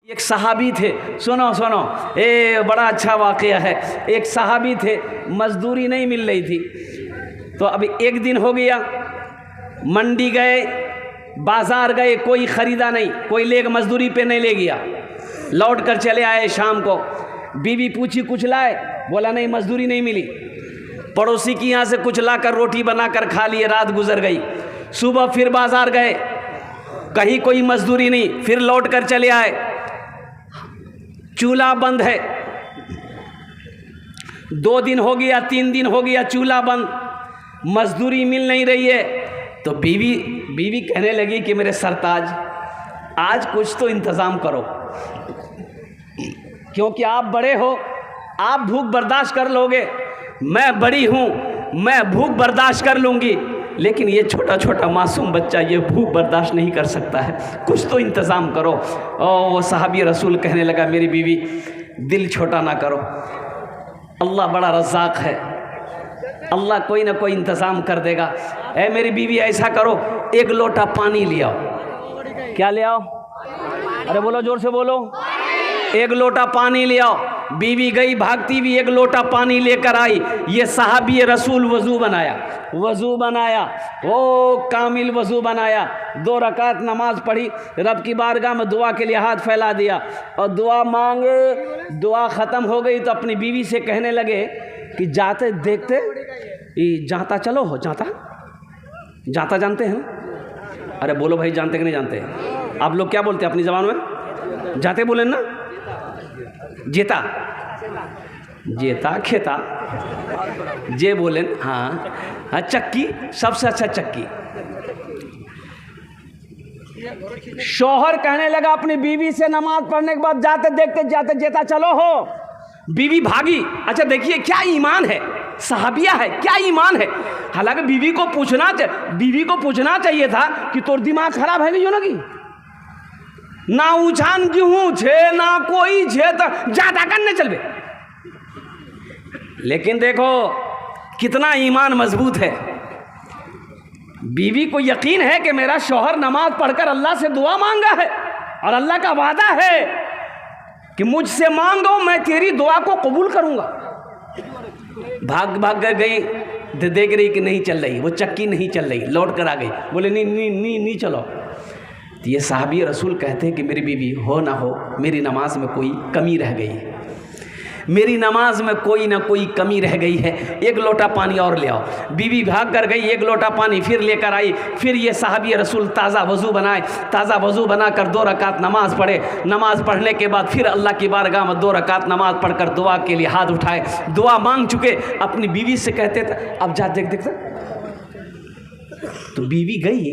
एक सहाबी थे, सुनो सुनो, बड़ा अच्छा वाक़या है। एक सहाबी थे, मजदूरी नहीं मिल रही थी, तो अभी एक दिन हो गया, मंडी गए, बाज़ार गए, कोई ख़रीदा नहीं, कोई लेग मजदूरी पे नहीं ले गया, लौट कर चले आए। शाम को बीवी पूछी कुछ लाए, बोला नहीं मजदूरी नहीं मिली। पड़ोसी की यहाँ से कुछ ला कर रोटी बना कर खा लिए, रात गुजर गई। सुबह फिर बाज़ार गए, कहीं कोई मजदूरी नहीं, फिर लौट कर चले आए, चूल्हा बंद है। 2 दिन हो गया, 3 दिन हो गया, चूल्हा बंद, मजदूरी मिल नहीं रही है। तो बीवी कहने लगी कि मेरे सरताज, आज कुछ तो इंतज़ाम करो, क्योंकि आप बड़े हो, आप भूख बर्दाश्त कर लोगे, मैं बड़ी हूँ, मैं भूख बर्दाश्त कर लूँगी, लेकिन ये छोटा छोटा मासूम बच्चा ये भूख बर्दाश्त नहीं कर सकता है, कुछ तो इंतज़ाम करो। और वो सहाबी रसूल कहने लगा, मेरी बीवी दिल छोटा ना करो, अल्लाह बड़ा रज़ाक है, अल्लाह कोई ना कोई इंतज़ाम कर देगा। ऐ मेरी बीवी ऐसा करो, 1 लोटा पानी ले आओ। क्या ले आओ? अरे बोलो, जोर से बोलो। 1 लोटा पानी ले आओ। बीवी गई भागती हुई, 1 लोटा पानी लेकर आई। ये सहाबी रसूल वज़ू बनाया, वो कामिल वज़ू बनाया, 2 रकात नमाज पढ़ी, रब की बारगाह में दुआ के लिए हाथ फैला दिया और दुआ मांगे। दुआ ख़त्म हो गई तो अपनी बीवी से कहने लगे कि जाते देखते जाता चलो हो, जाता जानते हैं? अरे बोलो भाई, जानते कि नहीं जानते? आप लोग क्या बोलते हैं अपनी ज़बान में? जाते बोलें ना? जेता खेता जे बोलें। हाँ, चक्की, सबसे अच्छा चक्की। शौहर कहने लगा अपनी बीवी से नमाज पढ़ने के बाद, जाते देखते जाते जेता चलो हो। बीवी भागी। अच्छा देखिए क्या ईमान है, सहाबिया है, क्या ईमान है। हालांकि बीवी को पूछना चाहिए था कि तोर दिमाग खराब है नहीं कि ना उछान गेहूँ छे ना कोई छे तो ज्यादा करने चलबे। लेकिन देखो कितना ईमान मजबूत है। बीवी को यकीन है कि मेरा शौहर नमाज पढ़कर अल्लाह से दुआ मांगा है और अल्लाह का वादा है कि मुझसे मांगो, मैं तेरी दुआ को कबूल करूंगा। भाग कर गई, देख रही कि नहीं चल रही, वो चक्की नहीं चल रही, लौट कर आ गई, बोले नहीं चलो। तो ये सहाबी रसूल कहते हैं कि मेरी बीवी हो ना हो, मेरी नमाज में कोई कमी रह गई है, मेरी नमाज में कोई ना कोई कमी रह गई है, 1 लोटा पानी और ले आओ। बीवी भाग कर गई, 1 लोटा पानी फिर लेकर आई। फिर ये सहाबी रसूल ताज़ा वज़ू बनाकर 2 रकात नमाज पढ़े। नमाज पढ़ने के बाद फिर अल्लाह की बारगाह में 2 रकात नमाज पढ़कर दुआ के लिए हाथ उठाए, दुआ मांग चुके। अपनी बीवी से कहते थे अब जा देख। तो बीवी गई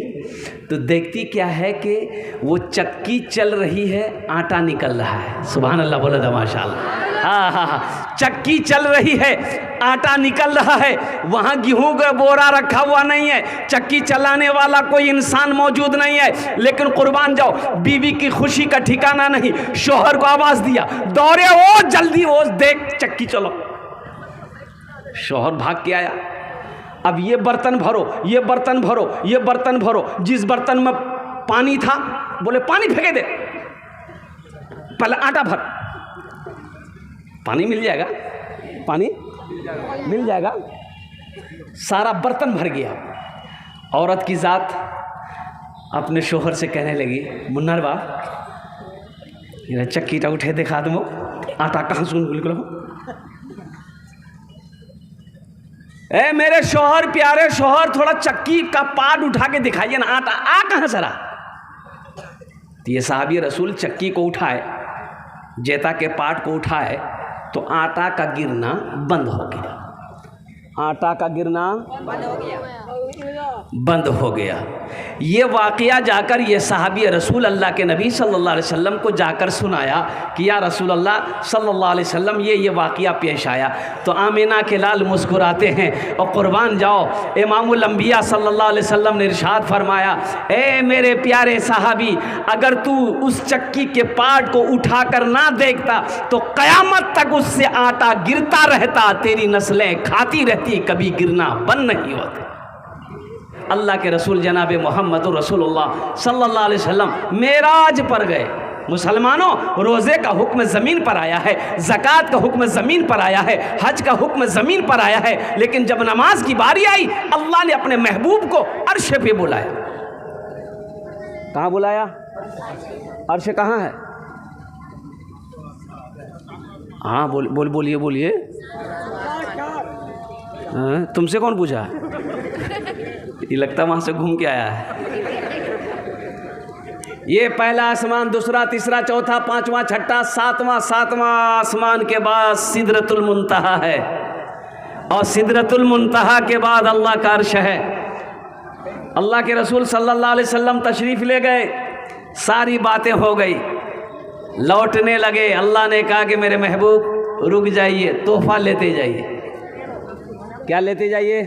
तो देखती क्या है कि वो चक्की चल रही है, आटा निकल रहा है। सुभान अल्लाह, बोला था माशाअल्लाह। हाँ, चक्की चल रही है, आटा निकल रहा है, वहाँ गेहूं का बोरा रखा हुआ नहीं है, चक्की चलाने वाला कोई इंसान मौजूद नहीं है। लेकिन कुर्बान जाओ, बीवी की खुशी का ठिकाना नहीं। शौहर को आवाज़ दिया, दौड़े वो जल्दी, वो देख चक्की चलो। शौहर भाग के आया, अब ये बर्तन भरो। जिस बर्तन में पानी था बोले पानी फेंके दे, पहले आटा भर, पानी मिल जाएगा। सारा बर्तन भर गया। औरत की जात अपने शोहर से कहने लगी, मुन्नर बा चक्कीटा उठे दिखा दो, आटा कहाँ से निकलो। मेरे शौहर, प्यारे शौहर, थोड़ा चक्की का पार्ट उठा के दिखाइए ना, आटा आ कहाँ से रहा। तो ये सहाबी रसूल चक्की को उठाए, जेता के पार्ट को उठाए तो आटा का गिरना बंद हो गया। ये वाक़या जाकर ये सहाबी रसूल अल्लाह के नबी सल्लल्लाहु अलैहि वसल्लम को जाकर सुनाया कि या रसूल अल्लाह सल्लल्लाहु अलैहि वसल्लम ये वाक़या पेश आया। तो आमिना के लाल मुस्कुराते हैं और कुर्बान जाओ, इमामुल अंबिया सल्लल्लाहु अलैहि वसल्लम ने इरशाद फरमाया, ए मेरे प्यारे सहाबी, अगर तू उस चक्की के पार्ट को उठाकर ना देखता तो क़यामत तक उससे आटा गिरता रहता, तेरी नस्लें खाती रहती, कभी गिरना बंद नहीं होता। अल्लाह के रसूल जनाब मोहम्मद रसूलुल्लाह सल्लल्लाहु अलैहि वसल्लम मेराज पर गए। मुसलमानों, रोज़े का हुक्म ज़मीन पर आया है, ज़कात का हुक्म ज़मीन पर आया है, हज का हुक्म ज़मीन पर आया है, लेकिन जब नमाज की बारी आई अल्लाह ने अपने महबूब को अर्श पे बुलाया। कहाँ बुलाया? अर्श कहाँ है? हाँ बोलिए। हाँ, तुमसे कौन पूछा? ये लगता वहाँ से घूम के आया है। ये पहला आसमान, दूसरा, तीसरा, चौथा, पांचवा, छठा, सातवां आसमान के बाद सिदरतुल मुंतहा है, और सिदरतुल मुंतहा के बाद अल्लाह का अर्श है। अल्लाह के रसूल सल्लल्लाहु अलैहि वसल्लम तशरीफ़ ले गए, सारी बातें हो गई, लौटने लगे। अल्लाह ने कहा कि मेरे महबूब रुक जाइए, तोहफा लेते जाइए। क्या लेते जाइए?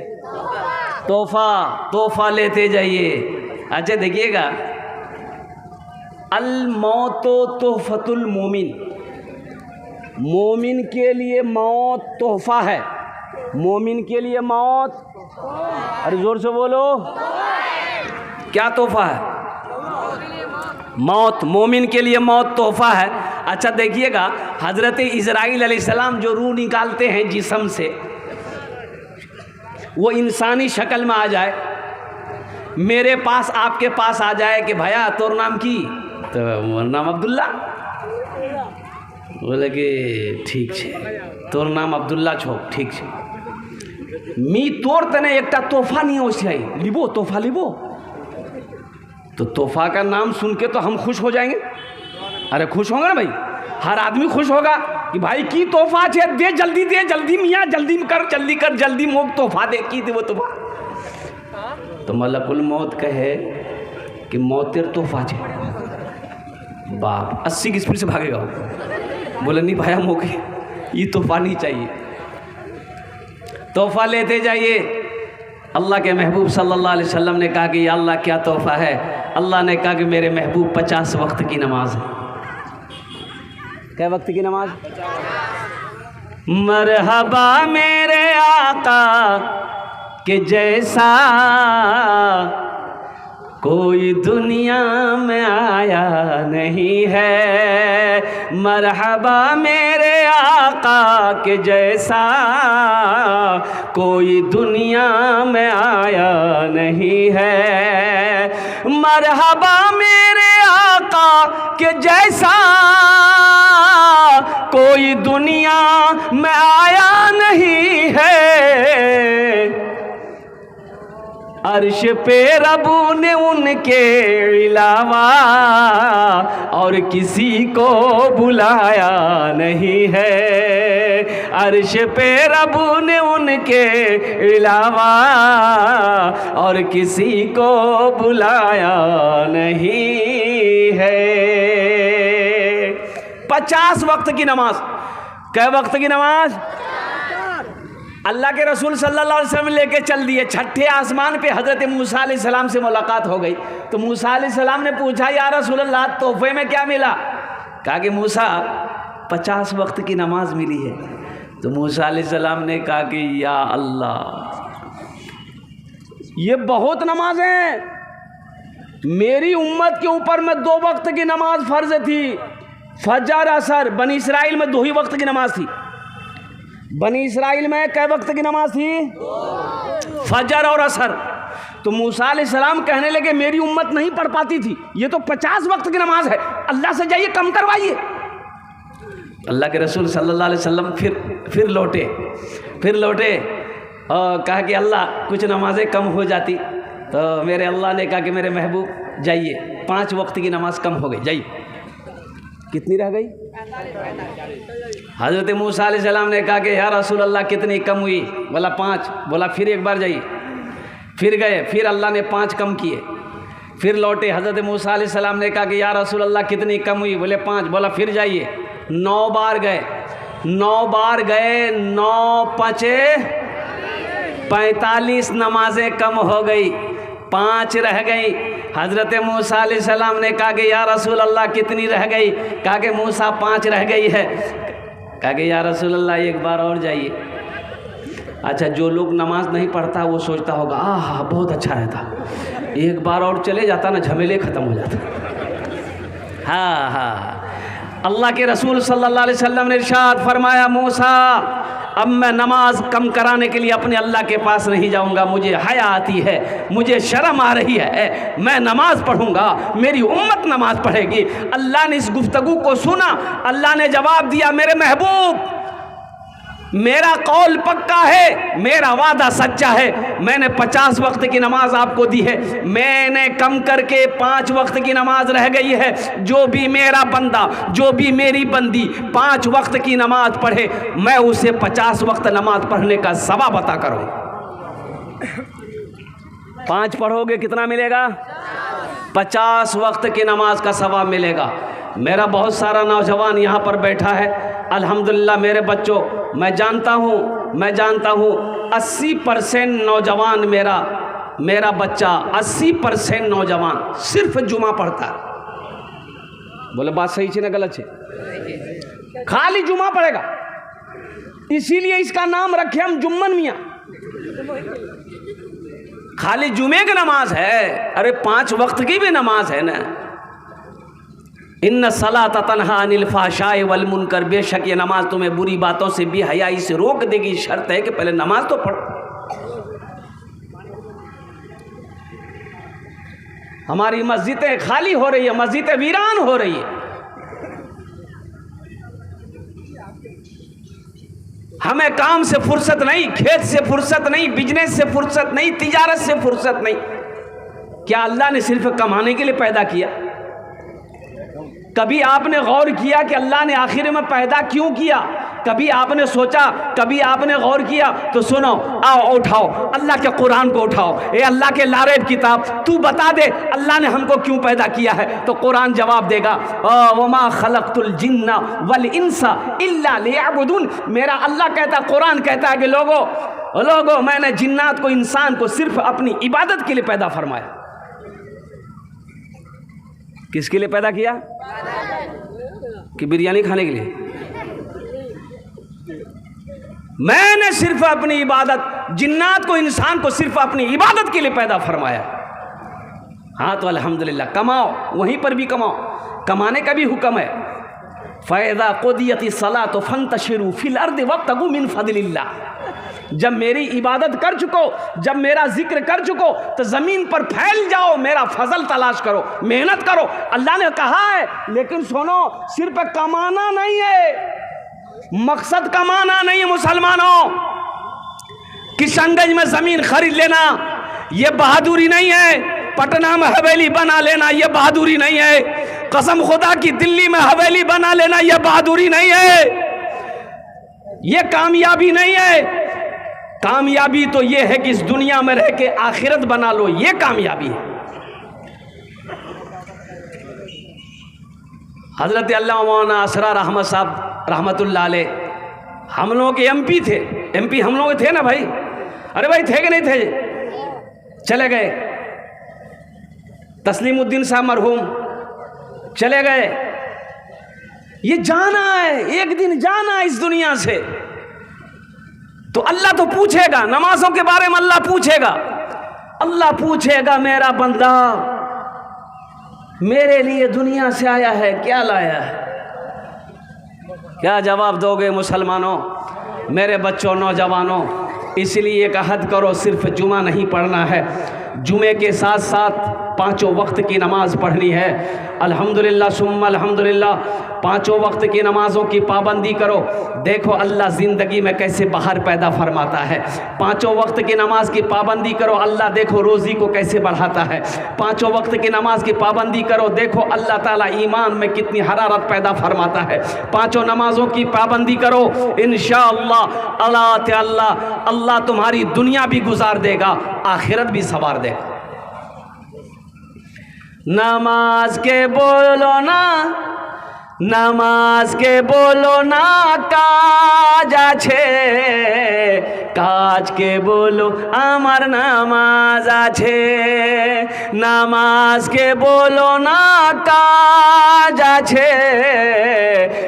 तोहफा लेते जाइए। अच्छा देखिएगा, अल मौतो तोहफतुल मोमिन, मोमिन के लिए मौत तोहफा है। मोमिन के लिए मौत, अरे जोर से बोलो, क्या तोहफा है? मौत। मोमिन के लिए मौत तोहफा है। अच्छा देखिएगा, हज़रत इज़राइल अलैहिस्सलाम जो रूह निकालते हैं जिस्म से, वो इंसानी शक्ल में आ जाए, मेरे पास आपके पास आ जाए कि भैया तोर नाम की, तो मोर नाम अब्दुल्ला। बोले कि ठीक है, तोर नाम अब्दुल्ला छो, ठीक है। मी तोर तने एकटा तोहफा नहीं हो चाहिए, लिबो तोहफा लिबो। तो तोहफा का नाम सुन के तो हम खुश हो जाएंगे। अरे खुश होंगे ना भाई, हर आदमी खुश होगा कि भाई की तोहफा है, दे जल्दी मियाँ, जल्दी कर जल्दी मोक तोहफा दे, की दे वो तोहफा। तो मलकुल मौत कहे कि मौतेर तोहफा है। बाप 80 की स्पीड से भागेगा। बोले नहीं भाया मोके ये तोहफा नहीं चाहिए। तोहफा लेते जाइए। अल्लाह के महबूब सल्लल्लाहु अलैहि वसल्लम ने कहा कि या अल्लाह क्या तोहफा है? अल्लाह ने कहा कि मेरे महबूब 50 वक्त की नमाज है। क्या वक्त की नमाज? मरहबा मेरे आका के जैसा कोई दुनिया में आया नहीं है। मरहबा मेरे आका के जैसा कोई दुनिया में आया नहीं है। मरहबा मेरे आका के जैसा कोई दुनिया में आया नहीं है। अर्श पे रबू ने उनके अलावा और किसी को बुलाया नहीं है। अर्श पे रबू ने उनके अलावा और किसी को बुलाया नहीं है। 50 वक्त की नमाज। कै वक्त की नमाज? अल्लाह के रसूल सल्लल्लाहु अलैहि वसल्लम लेके चल दिए। छठे आसमान पे हज़रत मूसा अलैहिस्सलाम से मुलाकात हो गई। तो मूसा अलैहिस्सलाम ने पूछा या रसूल अल्लाह तोहफे में क्या मिला? कहा कि मूसा 50 वक्त की नमाज मिली है। तो मूसा अलैहिस्सलाम ने कहा कि या अल्लाह ये बहुत नमाज हैं। मेरी उम्मत के ऊपर में 2 वक्त की नमाज फ़र्ज थी, फजर असर। बनी इसराइल में 2 ही वक्त की नमाज थी। बनी इसराइल में कै वक्त की नमाज थी? फजर और असर। तो मूसा अलैहिस्सलाम कहने लगे मेरी उम्मत नहीं पढ़ पाती थी, ये तो 50 वक्त की नमाज है, अल्लाह से जाइए कम करवाइए। अल्लाह के रसूल सल्लल्लाहु अलैहि वसल्लम फिर लौटे और कहा कि अल्लाह कुछ नमाजें कम हो जाती। तो मेरे अल्लाह ने कहा कि मेरे महबूब जाइए, 5 वक्त की नमाज कम हो गई, जाइए। कितनी रह गई? हज़रत मूसा अलैहिस्सलाम ने कहा कि या रसूल अल्लाह कितनी कम हुई? बोला 5। बोला फिर एक बार जाइए। फिर गए, फिर अल्लाह ने 5 कम किए। फिर लौटे, हज़रत मूसा अलैहिस्सलाम ने कहा कि या रसूल अल्लाह कितनी कम हुई? बोले 5। बोला फिर जाइए। 9 बार गए। 9 5 45 नमाजें कम हो गई, 5 रह गई। हज़रत मूसा अलैहिस्सलाम ने कहा कि या रसूल अल्लाह कितनी रह गई? कहा कि मूसा 5 रह गई है। कहा कि या रसूल अल्लाह एक बार और जाइए। अच्छा, जो लोग नमाज नहीं पढ़ता वो सोचता होगा हाँ बहुत अच्छा रहता, एक बार और चले जाता ना, झमेले ख़त्म हो जाता। हाँ हाँ, अल्लाह के रसूल सल्लल्लाहु अलैहि वसल्लम ने इरशाद फरमाया, मूसा अब मैं नमाज कम कराने के लिए अपने अल्लाह के पास नहीं जाऊंगा, मुझे हया आती है, मुझे शर्म आ रही है, मैं नमाज पढ़ूंगा, मेरी उम्मत नमाज पढ़ेगी। अल्लाह ने इस गुफ्तगू को सुना, अल्लाह ने जवाब दिया, मेरे महबूब मेरा कौल पक्का है, मेरा वादा सच्चा है, मैंने 50 वक्त की नमाज आपको दी है, मैंने कम करके 5 वक्त की नमाज रह गई है। जो भी मेरा बंदा, जो भी मेरी बंदी 5 वक्त की नमाज पढ़े, मैं उसे 50 वक्त नमाज पढ़ने का सवाब अता करूं। 5 पढ़ोगे कितना मिलेगा? 50 वक्त की नमाज का सवाब मिलेगा। मेरा बहुत सारा नौजवान यहाँ पर बैठा है, अल्हम्दुलिल्लाह मेरे बच्चों, मैं जानता हूँ 80% नौजवान मेरा बच्चा 80% नौजवान सिर्फ जुमा पढ़ता है। बोले बात सही है ना गलत है? खाली जुमा पढ़ेगा, इसीलिए इसका नाम रखे हम जुम्मन मियाँ। खाली जुमे की नमाज है, अरे 5 वक्त की भी नमाज है ना। इन्ना सलात तन्हा अनिल फ़ाशाए वल मुनकर, बेशक ये नमाज तुम्हें बुरी बातों से बेहयाई से रोक देगी। शर्त है कि पहले नमाज तो पढ़ो। हमारी मस्जिदें खाली हो रही है, मस्जिदें वीरान हो रही है। हमें काम से फुर्सत नहीं, खेत से फुर्सत नहीं, बिजनेस से फुर्सत नहीं, तिजारत से फुर्सत नहीं। क्या अल्लाह ने सिर्फ कमाने के लिए पैदा किया? कभी आपने गौर किया कि अल्लाह ने आखिर में पैदा क्यों किया? कभी आपने सोचा, कभी आपने गौर किया? तो सुनो, आओ उठाओ अल्लाह के कुरान को उठाओ, ए अल्लाह के लारेब किताब, तू बता दे अल्लाह ने हमको क्यों पैदा किया है? तो कुरान जवाब देगा, वमा खलक़तुल जिन्ना वल इंसा इल्ला लियअबुदून। मेरा अल्लाह कहता, कुरान कहता है कि लोगों मैंने जिन्नात को, इंसान को सिर्फ अपनी इबादत के लिए पैदा फरमाया। किसके लिए पैदा किया? कि बिरयानी खाने के लिए? मैंने सिर्फ अपनी इबादत, जिन्नात को, इंसान को सिर्फ अपनी इबादत के लिए पैदा फरमाया। हाँ तो अल्हम्दुलिल्लाह, कमाओ, वहीं पर भी कमाओ, कमाने का भी हुक्म है। फ़ैज़ा क़ुदियति सलातो फ़ंतशिरू फ़िल अर्दि वब्तगू मिन फ़ज़लिल्लाह। जब मेरी इबादत कर चुको, जब मेरा जिक्र कर चुको, तो ज़मीन पर फैल जाओ, मेरा फजल तलाश करो, मेहनत करो। अल्लाह ने कहा है, लेकिन सुनो, सिर्फ कमाना नहीं है, मकसद कमाना नहीं है मुसलमानों। किशनगंज में ज़मीन खरीद लेना ये बहादुरी नहीं है, पटना में हवेली बना लेना ये बहादुरी नहीं है, कसम खुदा की दिल्ली में हवेली बना लेना ये बहादुरी नहीं है, ये कामयाबी नहीं है। कामयाबी तो ये है कि इस दुनिया में रह के आखिरत बना लो, ये कामयाबी है। हजरत अल्लामा मौलाना असरार अहमद साहब रहमतुल्लाह अलैह हम लोगों के एमपी थे, एमपी हम लोग थे ना भाई। अरे भाई थे कि नहीं थे? चले गए। तस्लीमुद्दीन साहब मरहूम चले गए। ये जाना है, एक दिन जाना है इस दुनिया से। तो अल्लाह तो पूछेगा, नमाजों के बारे में अल्लाह पूछेगा, अल्लाह पूछेगा मेरा बंदा मेरे लिए दुनिया से आया है, क्या लाया है? क्या जवाब दोगे मुसलमानों, मेरे बच्चों, नौजवानों? इसलिए एक अहद करो, सिर्फ जुमा नहीं पढ़ना है, जुमे के साथ साथ 5 वक्त की नमाज पढ़नी है। अल्हम्दुलिल्लाह सुम्मा अल्हम्दुलिल्लाह, 5 वक्त की नमाज़ों की पाबंदी करो। देखो अल्लाह ज़िंदगी में कैसे बाहर पैदा फरमाता है। 5 वक्त की नमाज की पाबंदी करो, अल्लाह देखो रोज़ी को कैसे बढ़ाता है। 5 वक्त की नमाज की पाबंदी करो, देखो अल्लाह ताला ईमान में कितनी हरारत पैदा फरमाता है। 5 नमाज़ों की पाबंदी करो, इंशाअल्लाह अल्लाह तुम्हारी दुनिया भी गुजार देगा, आखिरत भी संवार देगा। नमाज के बोलो ना, नमाज के बोलो ना काज आछे, काज के बोलो आमार नामाज आछे। नमाज के बोलो ना काज आछे,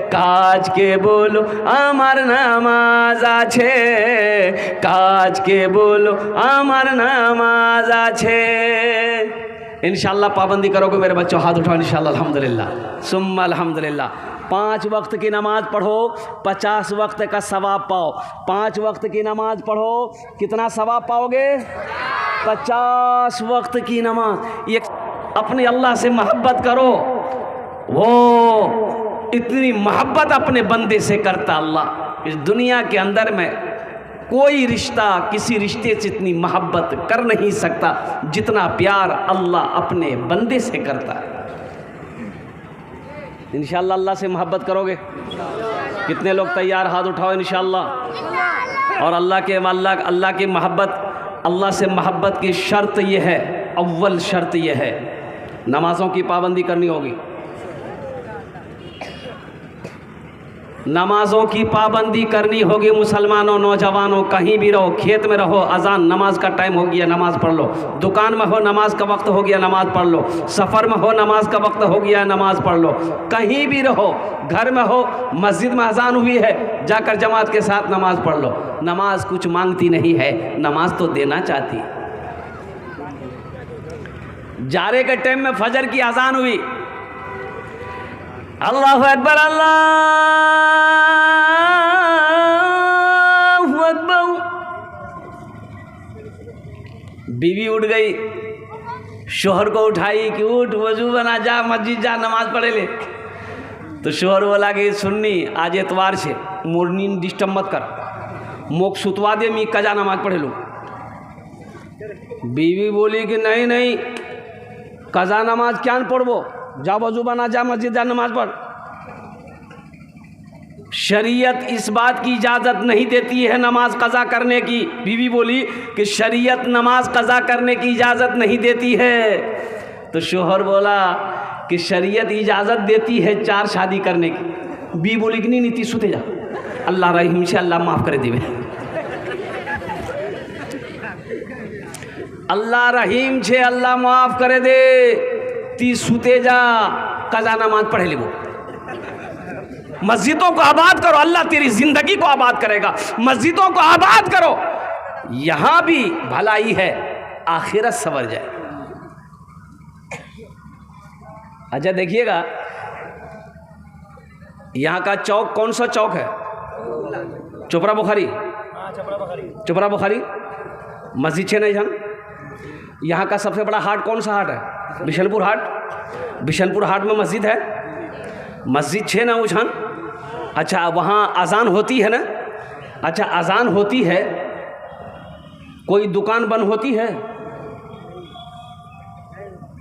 काज के बोलो आमार नामाज आछे, काज के बोलो आमार नामाज आछे। इंशाअल्लाह पाबंदी करोगे मेरे बच्चों, हाथ उठाओ इंशाअल्लाह। अल्हम्दुलिल्लाह सुम्मा अल्हम्दुलिल्लाह। 5 वक्त की नमाज़ पढ़ो, 50 वक्त का सवाब पाओ। 5 वक्त की नमाज़ पढ़ो, कितना सवाब पाओगे? 50 वक्त की नमाज। ये अपने अल्लाह से मोहब्बत करो, वो इतनी मोहब्बत अपने बंदे से करता अल्लाह। इस दुनिया के अंदर में कोई रिश्ता किसी रिश्ते से इतनी मोहब्बत कर नहीं सकता जितना प्यार अल्लाह अपने बंदे से करता है। इंशाअल्लाह अल्लाह से मोहब्बत करोगे? कितने लोग तैयार? हाथ उठाओ इंशाअल्लाह। और अल्लाह की मोहब्बत, अल्लाह से मोहब्बत की शर्त यह है, अव्वल शर्त यह है, नमाज़ों की पाबंदी करनी होगी। नमाज़ों की पाबंदी करनी होगी मुसलमानों, नौजवानों, कहीं भी रहो, खेत में रहो, अजान नमाज का टाइम हो गया नमाज़ पढ़ लो। दुकान में हो, नमाज का वक्त हो गया, नमाज़ पढ़ लो। सफ़र में हो, नमाज का वक्त हो गया, नमाज़ पढ़ लो। कहीं भी रहो, घर में हो, मस्जिद में अजान हुई है, जाकर जमात के साथ नमाज़ पढ़ लो। नमाज कुछ मांगती नहीं है, नमाज तो देना चाहती है। जारे के टाइम में फजर की अजान हुई, अल्लाहु अकबर अल्लाहु अकबर, बीवी उठ गई, शोहर को उठाई कि उठ, वजू बना, जा मस्जिद जा, नमाज पढ़े ले। तो शोहर बोला कि सुन्नी आज एतवार से मोर नींद डिस्टर्ब मत कर, मोक सुतवा दे, मी कजा नमाज पढ़े लूँ। बीवी बोली कि नहीं नहीं, कजा नमाज क्या पढ़बो, जा वजू बना, जा मस्जिद जा, नमाज पढ़। शरीयत इस बात की इजाज़त नहीं देती है नमाज कज़ा करने की। बीवी बोली कि शरीयत नमाज कज़ा करने की इजाज़त नहीं देती है। तो शोहर बोला कि शरीयत इजाज़त देती है 4 शादी करने की। बीवी बोली कि नहीं नीति सुते जा, अल्लाह रहीम से, अल्लाह माफ़ करे देवे, अल्लाह रहीम छे, अल्लाह माफ़ करे दे, ती सुते जा, कज़ा नमाज पढ़े ले। वो मस्जिदों को आबाद करो, अल्लाह तेरी ज़िंदगी को आबाद करेगा। मस्जिदों को आबाद करो, यहाँ भी भलाई है, आखिरत संवर जाए। अच्छा देखिएगा, यहाँ का चौक कौन सा चौक है? चोपड़ा बुखारी, चोपड़ा बुखारी मस्जिद छे नहीं जान। यहाँ का सबसे बड़ा हाट कौन सा हाट है? बिशनपुर हाट। बिशनपुर हाट में मस्जिद है, मस्जिद छे ना उछान। अच्छा वहाँ अजान होती है ना? अच्छा अजान होती है, कोई दुकान बंद होती है?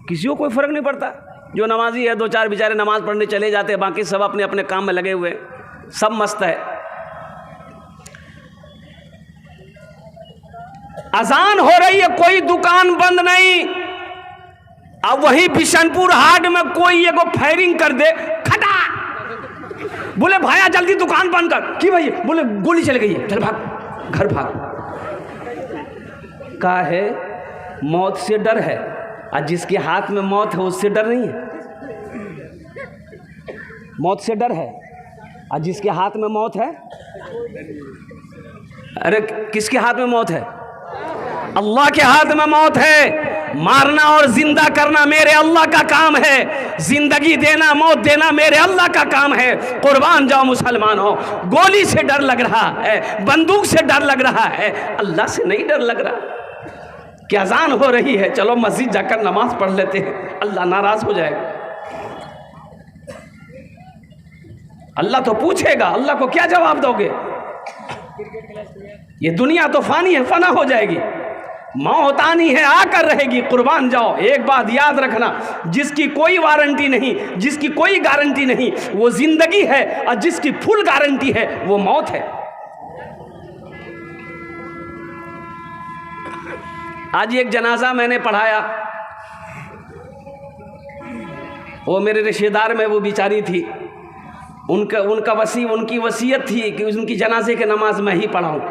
किसी को कोई फ़र्क नहीं पड़ता। जो नमाजी है 2-4 बेचारे नमाज़ पढ़ने चले जाते हैं, बाकी सब अपने अपने काम में लगे हुए, सब मस्त है। अजान हो रही है, कोई दुकान बंद नहीं। अब वही बिशनपुर हाट में कोई एगो फायरिंग कर दे, खटा, बोले भाया जल्दी दुकान बंद कर। कि भाई? बोले गोली चल गई है, चल भाग, घर भाग। का है? मौत से डर है, और जिसके हाथ में मौत है उससे डर नहीं है। मौत से डर है, और जिसके हाथ में मौत है, अरे किसके हाथ में मौत है? अल्लाह के हाथ में मौत है। मारना और जिंदा करना मेरे अल्लाह का काम है, जिंदगी देना मौत देना मेरे अल्लाह का काम है। कुर्बान जाओ मुसलमानों। गोली से डर लग रहा है, बंदूक से डर लग रहा है, अल्लाह से नहीं डर लग रहा। कि अजान हो रही है, चलो मस्जिद जाकर नमाज पढ़ लेते हैं, अल्लाह नाराज हो जाएगा। अल्लाह तो पूछेगा, अल्लाह को क्या जवाब दोगे? ये दुनिया तो फानी है, फना हो जाएगी, मौत आनी है, आकर रहेगी। कुर्बान जाओ। एक बात याद रखना, जिसकी कोई वारंटी नहीं, जिसकी कोई गारंटी नहीं, वो जिंदगी है, और जिसकी फुल गारंटी है वो मौत है। आज एक जनाजा मैंने पढ़ाया, वो मेरे रिश्तेदार में वो बेचारी थी, उनकी वसीयत थी कि उनकी जनाजे के नमाज मैं ही पढ़ाऊँ।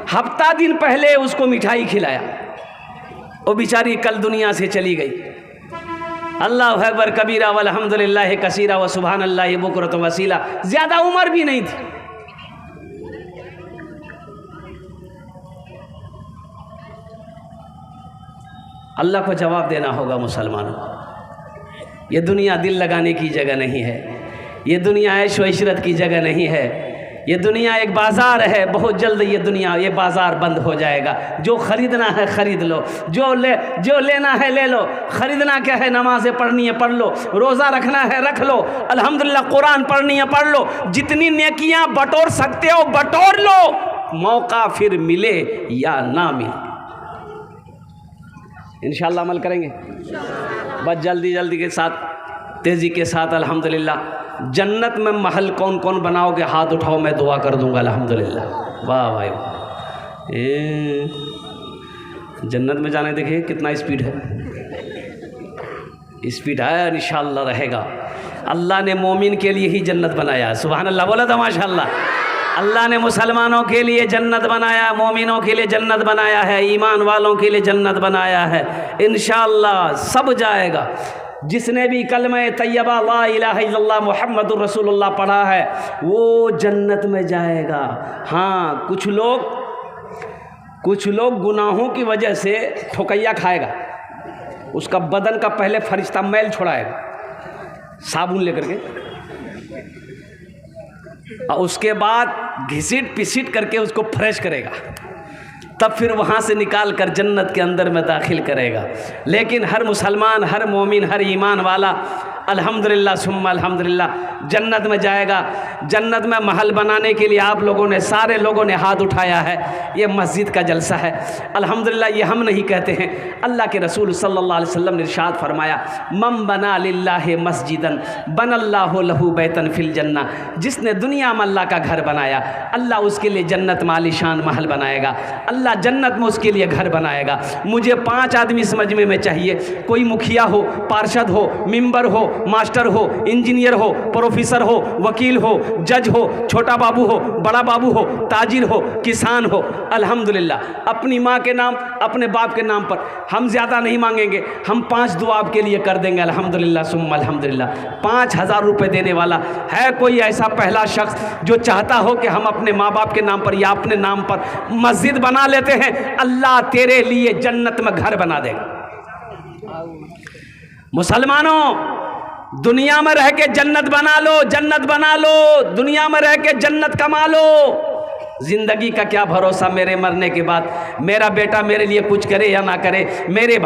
हफ्ता दिन पहले उसको मिठाई खिलाया, वो बेचारी कल दुनिया से चली गई। अल्लाहु अकबर कबीरा वल्हम्दुलिल्लाह कसीरा व सुभानल्लाहि बुकरत वसीला। ज़्यादा उम्र भी नहीं थी। अल्लाह को जवाब देना होगा मुसलमानों। ये दुनिया दिल लगाने की जगह नहीं है, ये दुनिया ऐश व इशरत की जगह नहीं है, ये दुनिया एक बाज़ार है। बहुत जल्द ये बाज़ार बंद हो जाएगा। जो ख़रीदना है ख़रीद लो, जो लेना है ले लो। ख़रीदना क्या है? नमाज़ें पढ़नी है पढ़ लो, रोज़ा रखना है रख लो, अल्हम्दुलिल्लाह कुरान पढ़नी है पढ़ लो, जितनी नेकियां बटोर सकते हो बटोर लो, मौका फिर मिले या ना मिले। इंशाअल्लाह अमल करेंगे बस जल्दी के साथ, तेज़ी के साथ। अल्हम्दुलिल्लाह जन्नत में महल कौन कौन बनाओगे? हाथ उठाओ, मैं दुआ कर दूंगा। अल्हम्दुलिल्लाह, वाह भाई वाह। जन्नत में जाने देखिए कितना स्पीड है, स्पीड है, इंशाअल्लाह रहेगा। अल्लाह ने मोमिन के लिए ही जन्नत बनाया, सुभान अल्लाह, बोला था माशाअल्लाह। अल्लाह ने मुसलमानों के लिए जन्नत बनाया, मोमिनों के लिए जन्नत बनाया है, ईमान वालों के लिए जन्नत बनाया है। इंशाअल्लाह सब जाएगा। जिसने भी कलमा तैयबा ला इलाहा इल्लल्लाह मुहम्मदुर रसूलुल्लाह पढ़ा है वो जन्नत में जाएगा। हाँ, कुछ लोग गुनाहों की वजह से ठोकैया खाएगा, उसका बदन का पहले फरिश्ता मैल छुड़ाएगा साबुन लेकर के, और उसके बाद घिसीट पिसीट करके उसको फ्रेश करेगा, तब फिर वहाँ से निकाल कर जन्नत के अंदर में दाखिल करेगा। लेकिन हर मुसलमान, हर मोमिन, हर ईमान वाला अल्हम्दुलिल्लाह सुम्मा अल्हम्दुलिल्लाह जन्नत में जाएगा। जन्नत में महल बनाने के लिए आप लोगों ने, सारे लोगों ने हाथ उठाया है। ये मस्जिद का जलसा है अल्हम्दुलिल्लाह, ये हम नहीं कहते हैं, अल्लाह के रसूल सल्लल्लाहु अलैहि वसल्लम ने इरशाद फरमाया, मम बना लिल्लाहि मस्जिदन बनल्लाहु लहू बैतन फिल जन्ना। जिसने दुनिया में अल्लाह का घर बनाया, अल्लाह उसके लिए जन्नत में आलीशान महल बनाएगा, अल्लाह जन्नत में उसके लिए घर बनाएगा। मुझे 5 आदमी इस मजमे में चाहिए, कोई मुखिया हो, पार्षद हो, मेंबर हो, मास्टर हो, इंजीनियर हो, प्रोफेसर हो, वकील हो, जज हो, छोटा बाबू हो, बड़ा बाबू हो, ताजिर हो, किसान हो। अल्हम्दुलिल्लाह अपनी माँ के नाम, अपने बाप के नाम पर हम ज़्यादा नहीं मांगेंगे, हम 5 दुआ आपके लिए कर देंगे। अल्हम्दुलिल्लाह सुम्मा अल्हम्दुलिल्लाह। 5000 रुपये देने वाला है कोई ऐसा पहला शख्स जो चाहता हो कि हम अपने माँ बाप के नाम पर या अपने नाम पर मस्जिद बना लेते हैं, अल्लाह तेरे लिए जन्नत में घर बना देगा। मुसलमानों, दुनिया में रह के जन्नत बना लो, जन्नत बना लो, दुनिया में रह के जन्नत कमा लो। ज़िंदगी का क्या भरोसा मेरे मरने के बाद, मेरा बेटा मेरे लिए कुछ करे या ना करे, मेरा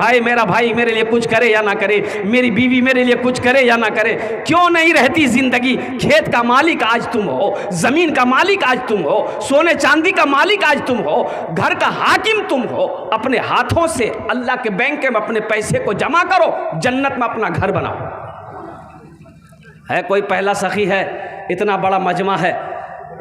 भाई मेरे लिए कुछ करे या ना करे, मेरी बीवी मेरे लिए कुछ करे या ना करे। क्यों नहीं रहती ज़िंदगी? खेत का मालिक आज तुम हो, ज़मीन का मालिक आज तुम हो, सोने चांदी का मालिक आज तुम हो, घर का हाकिम तुम हो। अपने हाथों से अल्लाह के बैंक में अपने पैसे को जमा करो, जन्नत में अपना घर बनाओ। है कोई पहला सखी है, इतना बड़ा मजमा है,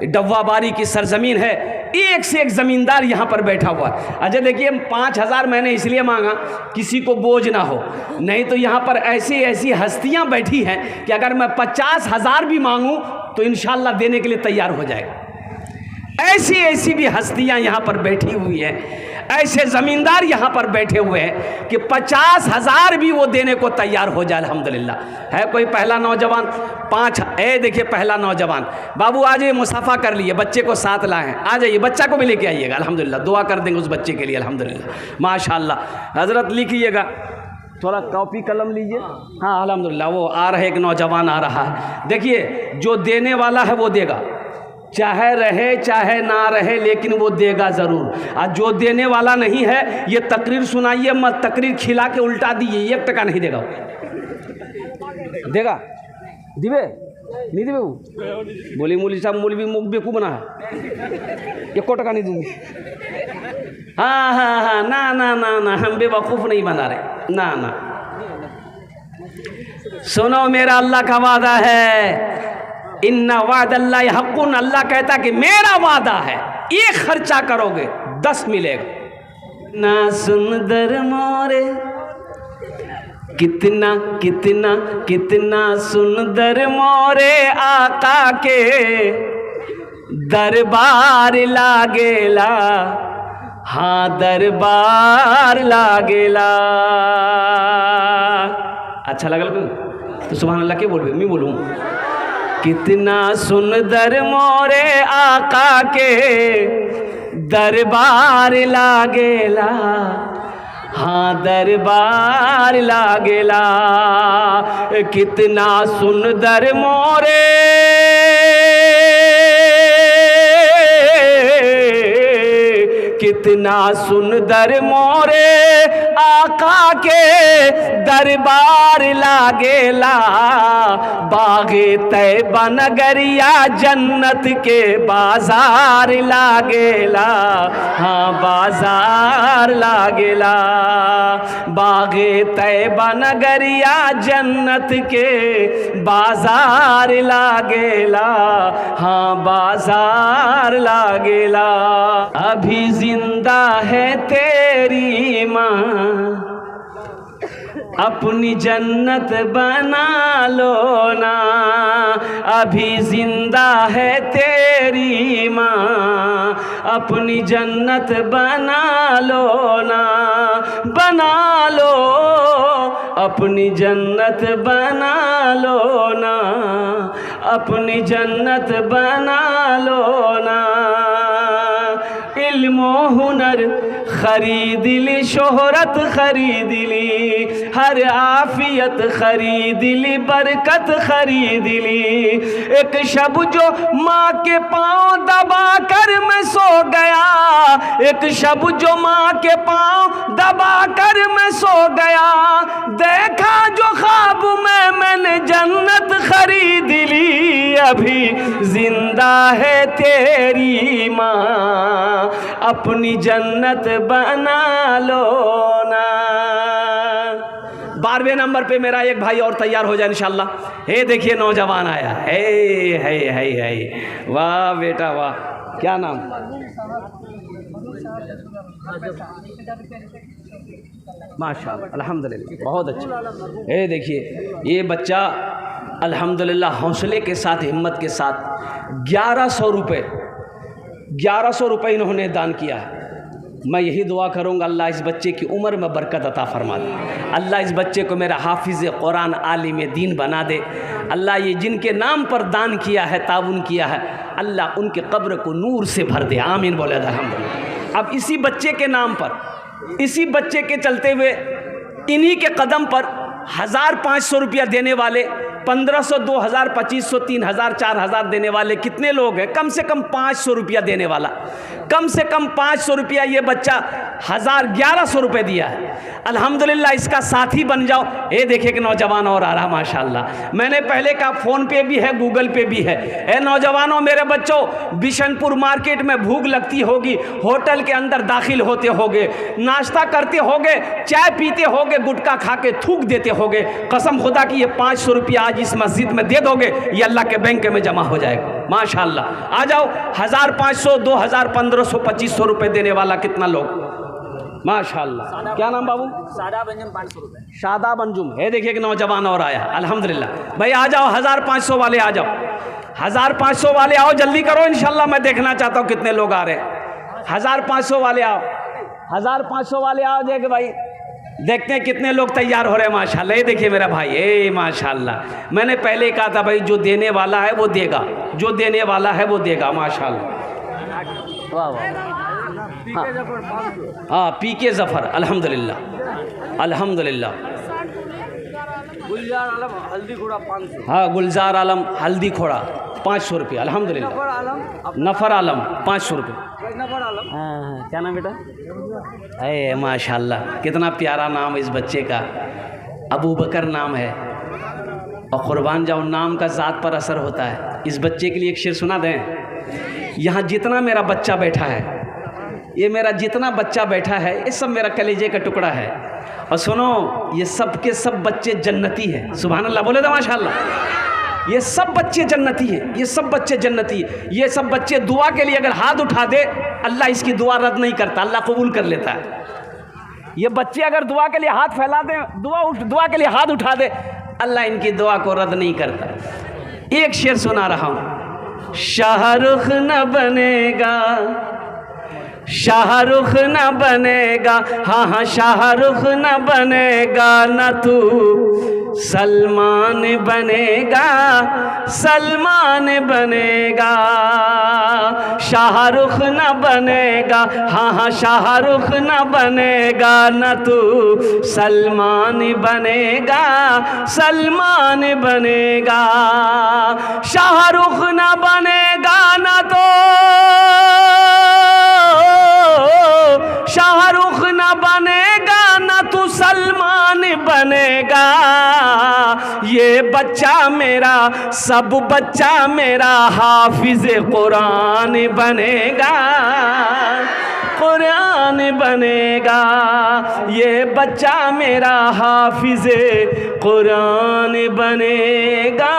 डब्बाबारी की सरजमीन है, एक से एक ज़मींदार यहाँ पर बैठा हुआ है। अच्छा देखिए, 5000 मैंने इसलिए मांगा किसी को बोझ ना हो, नहीं तो यहाँ पर ऐसी ऐसी हस्तियाँ बैठी हैं कि अगर मैं 50,000 भी मांगूँ तो इंशाअल्लाह देने के लिए तैयार हो जाएगा। ऐसी ऐसी भी हस्तियाँ यहाँ पर बैठी हुई हैं, ऐसे ज़मींदार यहाँ पर बैठे हुए हैं कि 50,000 भी वो देने को तैयार हो जाए। अल्हम्दुलिल्लाह है कोई पहला नौजवान, 5 देखिए पहला नौजवान, बाबू आ जाइए, मुसाफा कर लिए, बच्चे को साथ लाएं, आ जाइए, बच्चा को भी लेके आइएगा। अल्हम्दुलिल्लाह दुआ कर देंगे उस बच्चे के लिए। अल्हम्दुलिल्लाह माशाअल्लाह। हज़रत लिखिएगा, थोड़ा कॉपी कलम लीजिए। हाँ अल्हम्दुलिल्लाह, वो आ रहे, एक नौजवान आ रहा है। देखिए, जो देने वाला है वो देगा, चाहे रहे चाहे ना रहे, लेकिन वो देगा ज़रूर। और जो देने वाला नहीं है, ये तकरीर सुनाइए मत, तकरीर खिला के उल्टा दीजिए, 1 टका नहीं देगा। देगा? दिवे नहीं दिवे? वो बोली मौलवी साहब, मौलवी मुख बेकू बना है, 1 टका नहीं दूंगी। हाँ हाँ हाँ, ना ना ना ना, हम बेवकूफ़ नहीं बना रहे, ना ना। सुनो, मेरा अल्लाह का वादा है, इन्ना वादल्लाहि हक़्क़ुन। अल्लाह कहता कि मेरा वादा है, 1 खर्चा करोगे 10 मिलेगा। ना सुंदर मोरे, कितना कितना कितना सुंदर मोरे आका के दरबार लागेला, हाँ दरबार लागेला। अच्छा लगल तो सुभान अल्लाह के बोल, मैं बोलूँ, कितना सुंदर मोरे आका के दरबार लागेला, हाँ दरबार लागेला, कितना सुंदर मोरे कितना सुंदर मोरे आका के दरबार लागेला, बागे तैबा नगरिया जन्नत के बाजार लागेला, हाँ बाजार लागेला, बागे तैबा नगरिया जन्नत के बाजार लागेला, हाँ बाजार लागेला। अभी जिंदा है तेरी माँ, अपनी जन्नत बना लो ना, अभी जिंदा है तेरी माँ, अपनी जन्नत बना लो ना, बना लो अपनी जन्नत बना लो ना, अपनी जन्नत बना लो ना। इल्मो हुनर खरीद ली, शोहरत खरीद ली, हर आफियत खरीद ली, बरकत खरीद ली। एक शब जो माँ के पाँव दबा कर मैं सो गया, एक शब जो माँ के पाँव दबा कर मैं सो गया, देखा जो ख्वाब में मैंने जन्नत खरीद ली, अभी जिंदा है तेरी माँ, अपनी जन्नत बना लो ना। 12वें नंबर पे मेरा एक भाई और तैयार हो जाए इंशाल्लाह। हे देखिए नौजवान आया है, वाह बेटा वाह, क्या नाम? माशाअल्लाह, अल्हम्दुलिल्लाह, बहुत अच्छा। हे देखिए ये बच्चा अल्हम्दुलिल्लाह हौसले के साथ, हिम्मत के साथ 1100 रुपये इन्होंने दान किया है। मैं यही दुआ करूँगा अल्लाह इस बच्चे की उम्र में बरकत अता फरमा दे, अल्लाह इस बच्चे को मेरा हाफिज़ कुरान आलिम दीन बना दे। अल्लाह ये जिनके नाम पर दान किया है, ताउन किया है, अल्लाह उनके कब्र को नूर से भर दे, आमीन बोले अल्हम्दुलिल्लाह। अब इसी बच्चे के नाम पर, इसी बच्चे के चलते हुए, इन्हीं के कदम पर 1500 रुपया देने वाले, 1500, 2000, 2500, 3000, 4000 देने वाले कितने लोग हैं? कम से कम 500 रुपया देने वाला, कम से कम 500 रुपया ये बच्चा 1100 रुपये दिया है। अल्हम्दुलिल्लाह इसका साथी बन जाओ। ये देखिए कि नौजवान और आ रहा माशाल्लाह। मैंने पहले कहा फ़ोन पे भी है, गूगल पे भी है। ए नौजवानों, मेरे बच्चों, बिशनपुर मार्केट में भूख लगती होगी, होटल के अंदर दाखिल होते होगे, नाश्ता करते होगे, चाय पीते होगे, गुटखा खा के थूक देते होगे, कसम खुदा की ये 500 रुपया आज इस मस्जिद में दे दोगे, ये अल्लाह के बैंक में जमा हो जाएगा माशाल्लाह। आ जाओ, 1500, 2000, 1500, 2500 रुपये देने वाला कितना लोग माशाल्लाह। क्या नाम बाबू? शादाब अंजुम, 500 रुपये। शादाब अंजुम है, देखिए कि नौजवान और आया अल्हम्दुलिल्लाह। भाई आ जाओ, 1500 वाले आ जाओ, 1500 वाले आओ, जल्दी करो इंशाल्लाह। मैं देखना चाहता हूँ कितने लोग आ रहे हैं। 1500 वाले आओ, 1500 वाले आओ। देख भाई, देखते हैं कितने लोग तैयार हो रहे हैं माशाल्लाह। ये देखिए मेरा भाई, ए माशाल्लाह। मैंने पहले कहा था भाई, जो देने वाला है वो देगा, जो देने वाला है वो देगा माशाल्लाह। वाह वाह। हाँ, पीके जफर, अल्हम्दुलिल्लाह अल्हम्दुलिल्लाह। गुलजार आलम हल्दी खोड़ा 500। हाँ, गुलजार आलम हल्दी खोड़ा 500 रुपये, अल्हम्दुलिल्लाह। नफर आलम 500 रुपये। हाँ, क्या नाम बेटा? अरे माशाल्लाह, कितना प्यारा नाम है इस बच्चे का, अबू बकर नाम है। और कुर्बान जाओ, नाम का ज़ात पर असर होता है। इस बच्चे के लिए एक शेर सुना दें। यहाँ जितना मेरा बच्चा बैठा है, ये मेरा जितना बच्चा बैठा है, ये सब मेरा कलेजे का टुकड़ा है। और सुनो, ये सब के सब बच्चे जन्नती हैं। सुभान अल्लाह बोले तो माशाल्लाह। ये सब बच्चे जन्नती हैं, ये सब बच्चे जन्नती हैं। ये सब बच्चे दुआ के लिए अगर हाथ उठा दे, अल्लाह इसकी दुआ रद्द नहीं करता, अल्लाह कबूल कर लेता है। ये बच्चे अगर दुआ के लिए हाथ फैला दें, दुआ के लिए हाथ उठा दे, अल्लाह इनकी दुआ को रद्द नहीं करता। एक शेर सुना रहा हूँ। शाहरुख न बनेगा, शाहरुख न बनेगा, हाँ हाँ शाहरुख न बनेगा, न तू सलमान बनेगा, सलमान बनेगा। शाहरुख न बनेगा, हाँ हाँ शाहरुख न बनेगा, न तू सलमान बनेगा, सलमान बनेगा। शाहरुख न बनेगा न तो शाहरुख न बनेगा, न तू सलमान बनेगा। ये बच्चा मेरा, सब बच्चा मेरा हाफिज कुरान बनेगा, कुरान बनेगा। ये बच्चा मेरा हाफिज कुरान बनेगा,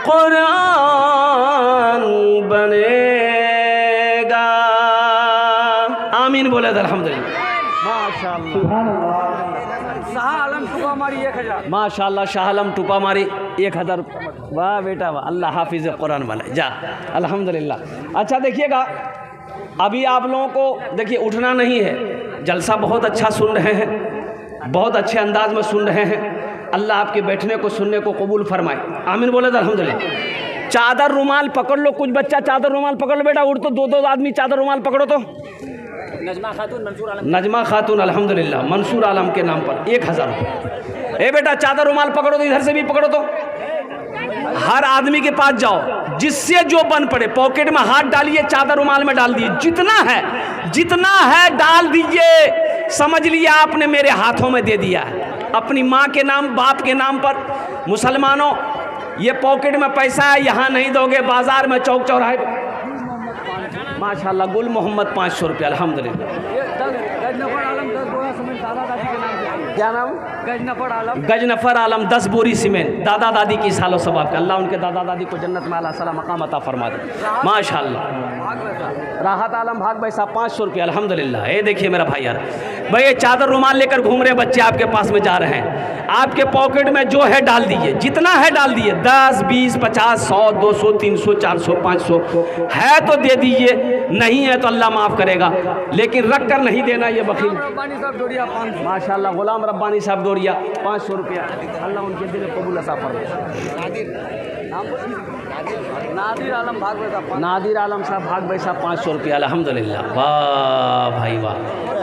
कुरान बनेगा। आमीन बोले तो अल्हम्दुलिल्लाह। शाह आलम टुपा मारी 1000। माशाल्लाह शाह आलम टुपा मारी 1000। वाह बेटा वाह, अल्लाह हाफिज कुरान बनाए जा, अल्हम्दुलिल्लाह। अच्छा देखिएगा, अभी आप लोगों को देखिए उठना नहीं है, जलसा बहुत अच्छा सुन रहे हैं, बहुत अच्छे अंदाज में सुन रहे हैं। अल्लाह आपके बैठने को सुनने को कबूल फरमाए, आमीन बोले तो अल्हम्दुलिल्लाह। चादर रुमाल पकड़ लो, कुछ बच्चा चादर रुमाल पकड़ लो बेटा, उठ तो दो आदमी चादर रुमाल पकड़ो तो। नजमा खातून मंसूर आलम, नजमा खातून अल्हम्दुलिल्लाह मंसूर आलम के नाम पर 1000 रुपये। ए बेटा चादर रुमाल पकड़ो तो, इधर से भी पकड़ो तो। हर आदमी के पास जाओ, जिससे जो बन पड़े, पॉकेट में हाथ डालिए, चादर रुमाल में डाल दिए, जितना है डाल दीजिए। समझ लिया आपने मेरे हाथों में दे दिया है, अपनी माँ के नाम, बाप के नाम पर। मुसलमानों, ये पॉकेट में पैसा है, यहाँ नहीं दोगे, बाजार में चौक चौराहे पे। माशाल्लाह गुल मोहम्मद 500 रुपये, अल्हम्दुलिल्लाह। गजनफर आलम 10 बोरा सीमेंट दादा दादी के नाम से। क्या नाम? गजनफर आलम, गजनफर आलम 10 बोरी सीमेंट, दादा दादी की सालों सवाब का। अल्लाह उनके दादा दादी को जन्नत में आला सला मकाम अता फरमा दे, माशाल्लाह। राहत आलम भाग भाई साहब 500 रुपये, अल्हम्दुलिल्लाह। ये देखिए मेरा भाई यार, भाई ये चादर रुमाल लेकर घूम रहे बच्चे आपके पास में जा रहे हैं, आपके पॉकेट में जो है डाल दीजिए, जितना है डाल दीजिए, 10 20 50 100 200 300 400 500 है तो दे दीजिए, नहीं है तो अल्लाह माफ़ करेगा, लेकिन रख कर नहीं देना ये बखील। रब्बानी साहब डोडिया 500। माशाल्लाह गुलाम रब्बानी साहब डोरिया 500 रुपया, अल्लाह उनके दिल कबूल अता फरमाए। नादिर आलम भाग भाई साहब, नादिर आलम साहब भाग भाई साहब 500 रुपया, अल्हम्दुलिल्लाह। वाह भाई वाह,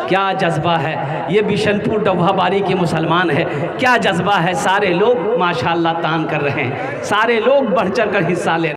क्या जज्बा है ये बिशनपुर डब्बा बारी के मुसलमान है, क्या जज्बा है। सारे लोग माशाल्लाह तान कर रहे हैं, सारे लोग बढ़ चढ़ कर हिस्सा ले